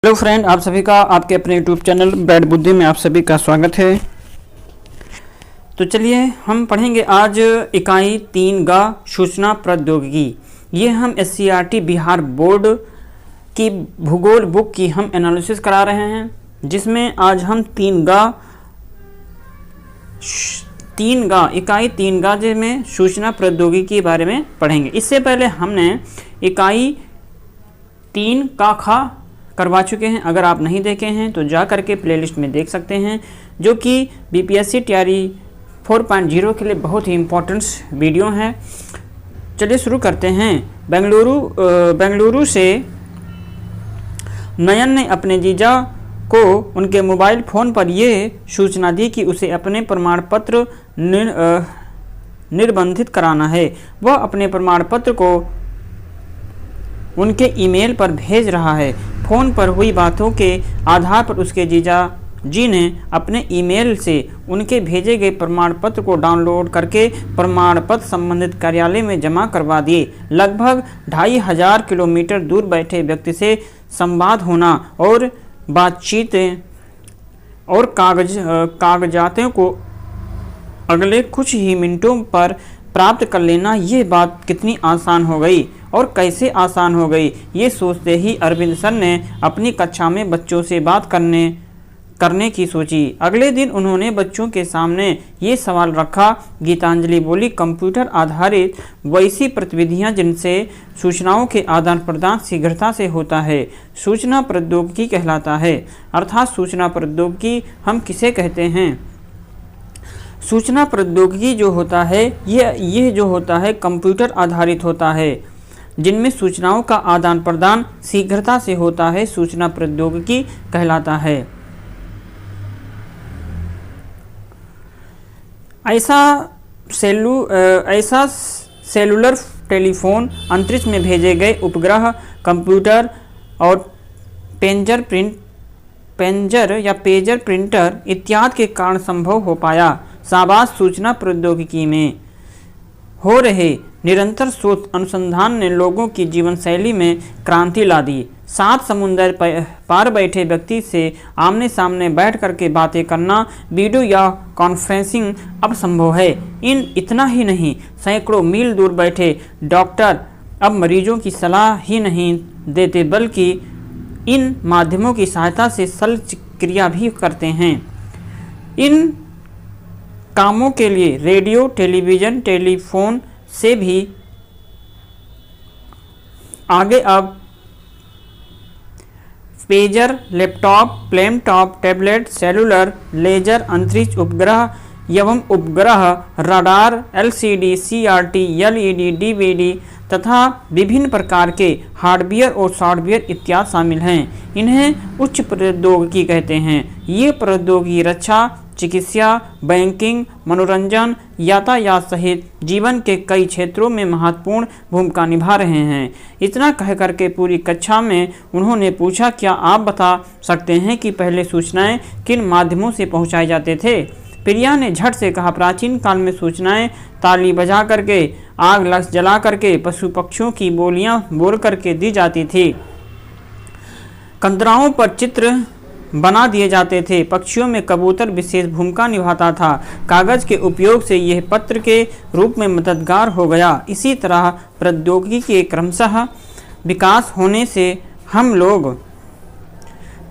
Hello friend, आप सभी का आपके अपने यूट्यूब चैनल ब्राइट बुद्धि में आप सभी का स्वागत है। तो चलिए हम पढ़ेंगे आज इकाई 3 गा सूचना प्रौद्योगिकी। ये हम SCERT बिहार बोर्ड की भूगोल बुक की हम एनालिसिस करा रहे हैं, जिसमें आज हम इकाई 3 गा में सूचना प्रौद्योगिकी के बारे में पढ़ेंगे। इससे पहले हमने इकाई 3 का खा करवा चुके हैं। अगर आप नहीं देखे हैं तो जा करके प्लेलिस्ट में देख सकते हैं, जो कि BPSC तैयारी 4.0 के लिए बहुत ही इम्पोर्टेंट वीडियो है। चलिए शुरू करते हैं। बेंगलुरु से नयन ने अपने जीजा को उनके मोबाइल फ़ोन पर यह सूचना दी कि उसे अपने प्रमाण पत्र निर्बंधित कराना है। वह अपने प्रमाण पत्र को उनके ईमेल पर भेज रहा है। फ़ोन पर हुई बातों के आधार पर उसके जीजा जी ने अपने ईमेल से उनके भेजे गए प्रमाण पत्र को डाउनलोड करके प्रमाण पत्र संबंधित कार्यालय में जमा करवा दिए। लगभग 2500 किलोमीटर दूर बैठे व्यक्ति से संवाद होना और बातचीत और कागजातों को अगले कुछ ही मिनटों पर प्राप्त कर लेना, ये बात कितनी आसान हो गई और कैसे आसान हो गई, ये सोचते ही अरविंद सर ने अपनी कक्षा में बच्चों से बात करने की सोची। अगले दिन उन्होंने बच्चों के सामने ये सवाल रखा। गीतांजलि बोली, कंप्यूटर आधारित वैसी गतिविधियां जिनसे सूचनाओं के आदान प्रदान शीघ्रता से होता है, सूचना प्रौद्योगिकी कहलाता है। अर्थात सूचना प्रौद्योगिकी हम किसे कहते हैं? सूचना प्रौद्योगिकी जो होता है ये जो होता है कंप्यूटर आधारित होता है, जिनमें सूचनाओं का आदान प्रदान शीघ्रता से होता है, सूचना प्रौद्योगिकी कहलाता है। ऐसा सेलुलर टेलीफोन, अंतरिक्ष में भेजे गए उपग्रह, कंप्यूटर और पेजर प्रिंटर इत्यादि के कारण संभव हो पाया। शाबाश, सूचना प्रौद्योगिकी में हो रहे निरंतर शोध अनुसंधान ने लोगों की जीवन शैली में क्रांति ला दी। 7 समुंदर पार बैठे व्यक्ति से आमने सामने बैठ करके बातें करना, वीडियो या कॉन्फ्रेंसिंग अब संभव है। इतना ही नहीं, सैकड़ों मील दूर बैठे डॉक्टर अब मरीजों की सलाह ही नहीं देते, बल्कि इन माध्यमों की सहायता से शल्यक्रिया भी करते हैं। इन कामों के लिए रेडियो, टेलीविज़न, टेलीफोन से भी आगे अब pager, laptop, tablet, cellular, laser, अंतरिक्ष उपग्रह एवं उपग्रह, radar, LCD, CRT, LED, DVD तथा विभिन्न प्रकार के हार्डवेयर और सॉफ्टवेयर इत्यादि शामिल हैं। इन्हें उच्च प्रौद्योगिकी कहते हैं। ये प्रौद्योगिकी रक्षा, चिकित्सा, बैंकिंग, मनोरंजन, यातायात सहित जीवन के कई क्षेत्रों में महत्वपूर्ण भूमिका निभा रहे हैं। इतना कह करके पूरी कक्षा में उन्होंने पूछा, क्या आप बता सकते हैं कि पहले सूचनाएं किन माध्यमों से पहुंचाए जाते थे? प्रिया ने झट से कहा, प्राचीन काल में सूचनाएं ताली बजा करके, आग जला करके, पशु पक्षियों की बोलियां बोल करके दी जाती थी। कंदराओं पर चित्र बना दिए जाते थे। पक्षियों में कबूतर विशेष भूमिका निभाता था। कागज के उपयोग से यह पत्र के रूप में मददगार हो गया। इसी तरह प्रौद्योगिकी के क्रमशः विकास होने से हम लोग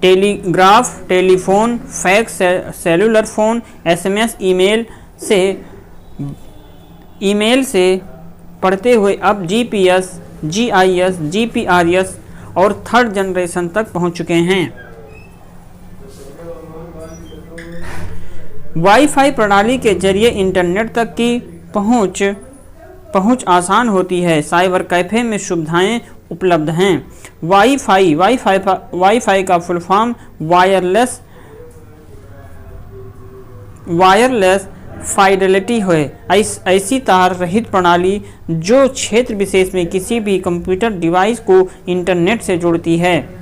telegraph, telephone, fax, cellular phone, SMS, email से पढ़ते हुए अब GPS, GIS, GPRS और 3rd जनरेशन तक पहुंच चुके हैं। वाईफाई प्रणाली के जरिए इंटरनेट तक की पहुंच आसान होती है। साइबर कैफे में सुविधाएं उपलब्ध हैं। वाईफाई का फुल फॉर्म वायरलेस फाइडेलिटी है। ऐसी तार रहित प्रणाली जो क्षेत्र विशेष में किसी भी कंप्यूटर डिवाइस को इंटरनेट से जोड़ती है।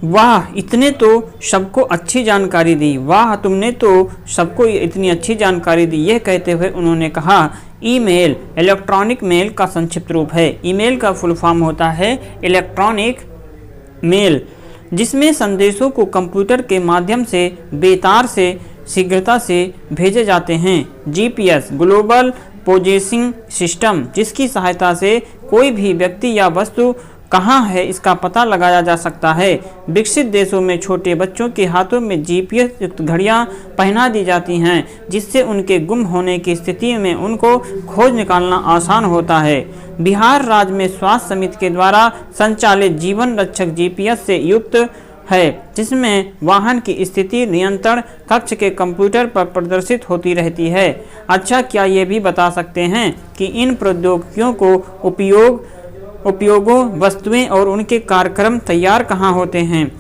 वाह, इतने तो सबको अच्छी जानकारी दी। वाह, तुमने तो सबको इतनी अच्छी जानकारी दी। यह कहते हुए उन्होंने कहा ईमेल इलेक्ट्रॉनिक मेल का संक्षिप्त रूप है। ईमेल का फुल फॉर्म होता है इलेक्ट्रॉनिक मेल, जिसमें संदेशों को कंप्यूटर के माध्यम से बेतार से शीघ्रता से भेजे जाते हैं। जीपीएस ग्लोबल पोजीशनिंग सिस्टम, जिसकी सहायता से कोई भी व्यक्ति या वस्तु कहाँ है इसका पता लगाया जा सकता है। विकसित देशों में छोटे बच्चों के हाथों में जीपीएस युक्त घड़ियाँ पहना दी जाती हैं, जिससे उनके गुम होने की स्थिति में उनको खोज निकालना आसान होता है। बिहार राज्य में स्वास्थ्य समिति के द्वारा संचालित जीवन रक्षक जीपीएस से युक्त है, जिसमें वाहन की स्थिति नियंत्रण कक्ष के कंप्यूटर पर प्रदर्शित होती रहती है। अच्छा, क्या ये भी बता सकते हैं कि इन प्रौद्योगिकियों को उपयोगों, वस्तुएं और उनके कार्यक्रम तैयार कहाँ होते हैं?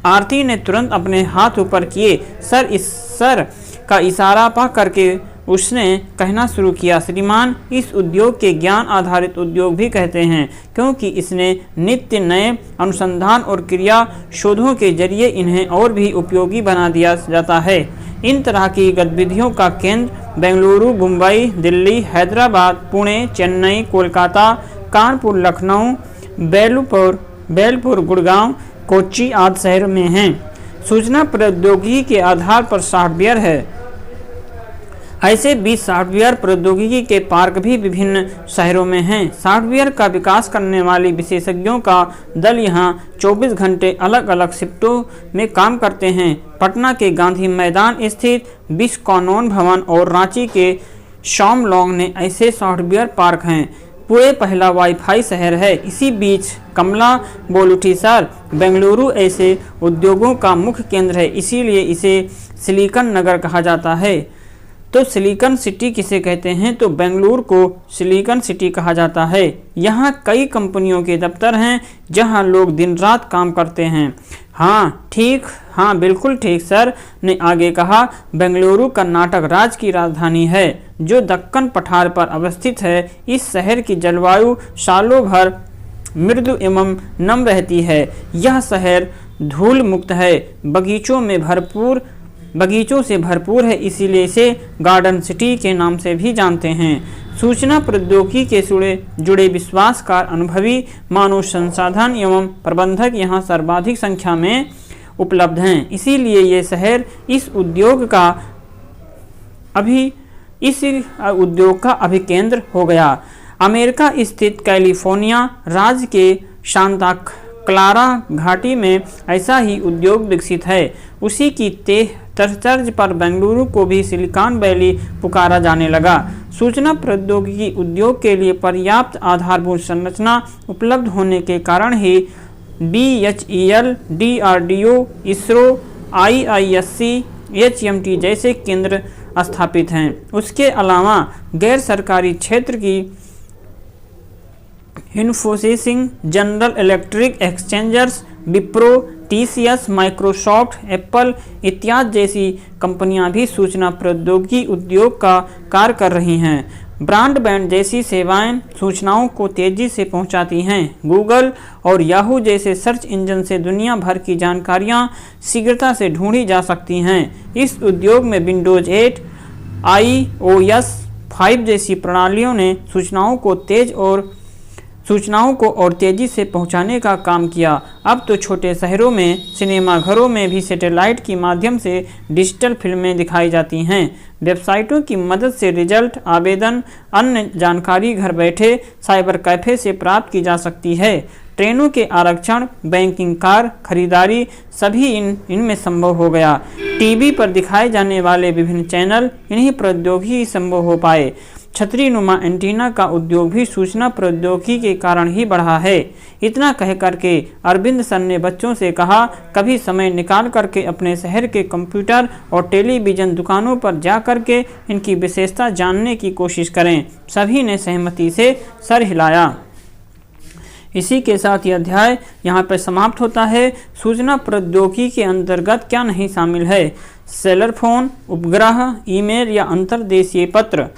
आरती ने तुरंत अपने हाथ ऊपर किए। सर का इशारा पा करके उसने कहना शुरू किया, श्रीमान, इस उद्योग के ज्ञान आधारित उद्योग भी कहते हैं, क्योंकि इसने नित्य नए अनुसंधान और क्रिया शोधों के जरिए इन्हें और भी उपयोगी बना दिया जाता है। इन तरह की गतिविधियों का केंद्र बेंगलुरु, मुंबई, दिल्ली, हैदराबाद, पुणे, चेन्नई, कोलकाता, कानपुर, लखनऊ, बेलपुर, गुड़गांव, कोच्चि आदि शहरों में हैं। सूचना प्रौद्योगिकी के आधार पर सॉफ्टवेयर है। ऐसे 20 सॉफ्टवेयर प्रौद्योगिकी के पार्क भी विभिन्न शहरों में हैं। सॉफ्टवेयर का विकास करने वाले विशेषज्ञों का दल यहाँ 24 घंटे अलग अलग शिफ्टों में काम करते हैं। पटना के गांधी मैदान स्थित बिस्कोनोन भवन और रांची के शाओमलोंग में ऐसे सॉफ्टवेयर पार्क हैं। पूरे पहला वाईफाई शहर है। इसी बीच कमला बोल उठी, सर, बेंगलुरु ऐसे उद्योगों का मुख्य केंद्र है, इसीलिए इसे सिलिकॉन नगर कहा जाता है। तो सिलिकॉन सिटी किसे कहते हैं? तो बेंगलुरु को सिलिकॉन सिटी कहा जाता है। यहाँ कई कंपनियों के दफ्तर हैं जहाँ लोग दिन रात काम करते हैं। हाँ, बिल्कुल ठीक, सर ने आगे कहा। बेंगलुरु कर्नाटक राज्य की राजधानी है, जो दक्कन पठार पर अवस्थित है। इस शहर की जलवायु सालों भर मृदु एवं नम रहती है। यह शहर धूल मुक्त है, बगीचों से भरपूर है, इसीलिए इसे गार्डन सिटी के नाम से भी जानते हैं। सूचना प्रौद्योगिकी के जुड़े विश्वासकार, अनुभवी मानव संसाधन एवं प्रबंधक यहाँ सर्वाधिक संख्या में उपलब्ध हैं। इसीलिए ये शहर इस उद्योग का अभिकेंद्र हो गया। अमेरिका स्थित कैलिफोर्निया राज्य के सांता क्लारा घाटी में ऐसा ही उद्योग विकसित है। उसी की तर्ज पर बेंगलुरु को भी सिलिकॉन वैली पुकारा जाने लगा। सूचना प्रौद्योगिकी उद्योग के लिए पर्याप्त आधारभूत संरचना उपलब्ध होने के कारण ही BHEL, DRDO, ISRO, IISc, HMT जैसे केंद्र स्थापित हैं। उसके अलावा गैर सरकारी क्षेत्र की Infosys, general electric exchangers, Wipro, TCS, Microsoft, Apple इत्यादि जैसी कंपनियां भी सूचना प्रौद्योगिकी उद्योग का कार्य कर रही हैं। ब्रॉडबैंड जैसी सेवाएं सूचनाओं को तेजी से पहुंचाती हैं। गूगल और याहू जैसे सर्च इंजन से दुनिया भर की जानकारियां शीघ्रता से ढूंढी जा सकती हैं। इस उद्योग में विंडोज 8, iOS 5 जैसी प्रणालियों ने सूचनाओं को और तेजी से पहुंचाने का काम किया। अब तो छोटे शहरों में सिनेमाघरों में भी सैटेलाइट की माध्यम से डिजिटल फिल्में दिखाई जाती हैं। वेबसाइटों की मदद से रिजल्ट, आवेदन, अन्य जानकारी घर बैठे साइबर कैफे से प्राप्त की जा सकती है। ट्रेनों के आरक्षण, बैंकिंग, कार खरीदारी सभी इनमें संभव हो गया। टीवी पर दिखाए जाने वाले विभिन्न चैनल इन्हीं प्रौद्योगिकी संभव हो पाए। छतरी नुमा एंटीना का उद्योग भी सूचना प्रौद्योगिकी के कारण ही बढ़ा है। इतना कह करके अरविंद सर ने बच्चों से कहा, कभी समय निकाल करके अपने शहर के कंप्यूटर और टेलीविज़न दुकानों पर जा करके इनकी विशेषता जानने की कोशिश करें। सभी ने सहमति से सर हिलाया। इसी के साथ यह अध्याय यहाँ पर समाप्त होता है। सूचना प्रौद्योगिकी के अंतर्गत क्या नहीं शामिल है? सेलर फोन, उपग्रह, ईमेल या अंतर्देशीय पत्र।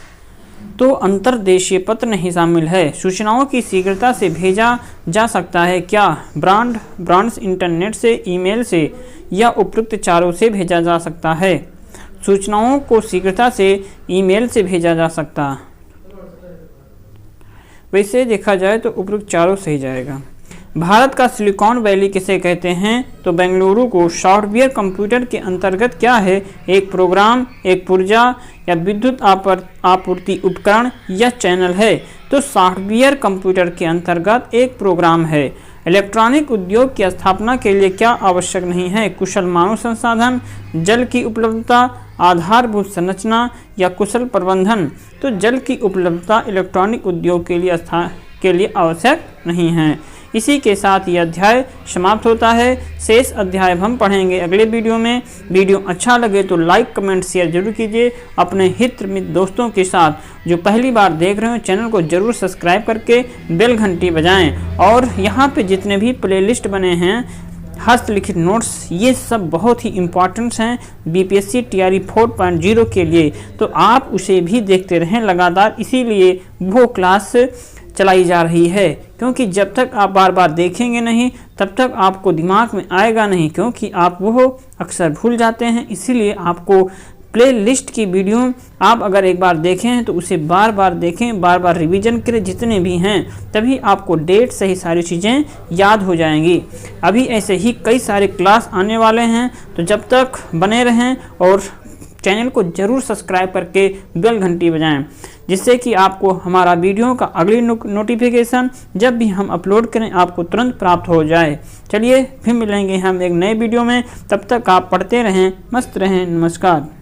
तो अंतर्देशीय पत्र नहीं शामिल है। सूचनाओं की शीघ्रता से भेजा जा सकता है क्या? ब्रॉडबैंड इंटरनेट से, ईमेल से या उपयुक्त चारों से भेजा जा सकता है। सूचनाओं को शीघ्रता से ईमेल से भेजा जा सकता वैसे देखा जाए तो उपरोक्त चारों सही जाएगा। भारत का सिलिकॉन वैली किसे कहते हैं? तो बेंगलुरु को। सॉफ्टवेयर कंप्यूटर के अंतर्गत क्या है? एक प्रोग्राम, एक पुर्जा या विद्युत आपूर्ति उपकरण या चैनल है। तो सॉफ्टवेयर कंप्यूटर के अंतर्गत एक प्रोग्राम है। इलेक्ट्रॉनिक उद्योग की स्थापना के लिए क्या आवश्यक नहीं है? कुशल मानव संसाधन, जल की उपलब्धता, आधारभूत संरचना या कुशल प्रबंधन। तो जल की उपलब्धता इलेक्ट्रॉनिक उद्योग के लिए आवश्यक नहीं है। इसी के साथ ये अध्याय समाप्त होता है। शेष अध्याय हम पढ़ेंगे अगले वीडियो में। वीडियो अच्छा लगे तो लाइक, कमेंट, शेयर जरूर कीजिए अपने हित मित्र दोस्तों के साथ। जो पहली बार देख रहे हो चैनल को जरूर सब्सक्राइब करके बेल घंटी बजाएं। और यहाँ पे जितने भी प्लेलिस्ट बने हैं हस्तलिखित नोट्स, ये सब बहुत ही इम्पॉर्टेंट्स हैं बीपीएससी टीआरई 4.0 के लिए। तो आप उसे भी देखते रहें लगातार, इसीलिए वो क्लास चलाई जा रही है। क्योंकि जब तक आप बार बार देखेंगे नहीं तब तक आपको दिमाग में आएगा नहीं, क्योंकि आप वो अक्सर भूल जाते हैं। इसीलिए आपको प्ले लिस्ट की वीडियो आप अगर एक बार देखें हैं तो उसे बार बार देखें, बार बार रिवीजन करें जितने भी हैं, तभी आपको डेट सही सारी चीज़ें याद हो जाएंगी। अभी ऐसे ही कई सारे क्लास आने वाले हैं, तो जब तक बने रहें और चैनल को जरूर सब्सक्राइब करके बेल घंटी बजाएं, जिससे कि आपको हमारा वीडियो का अगली नोटिफिकेशन जब भी हम अपलोड करें आपको तुरंत प्राप्त हो जाए। चलिए फिर मिलेंगे हम एक नए वीडियो में, तब तक आप पढ़ते रहें, मस्त रहें। नमस्कार।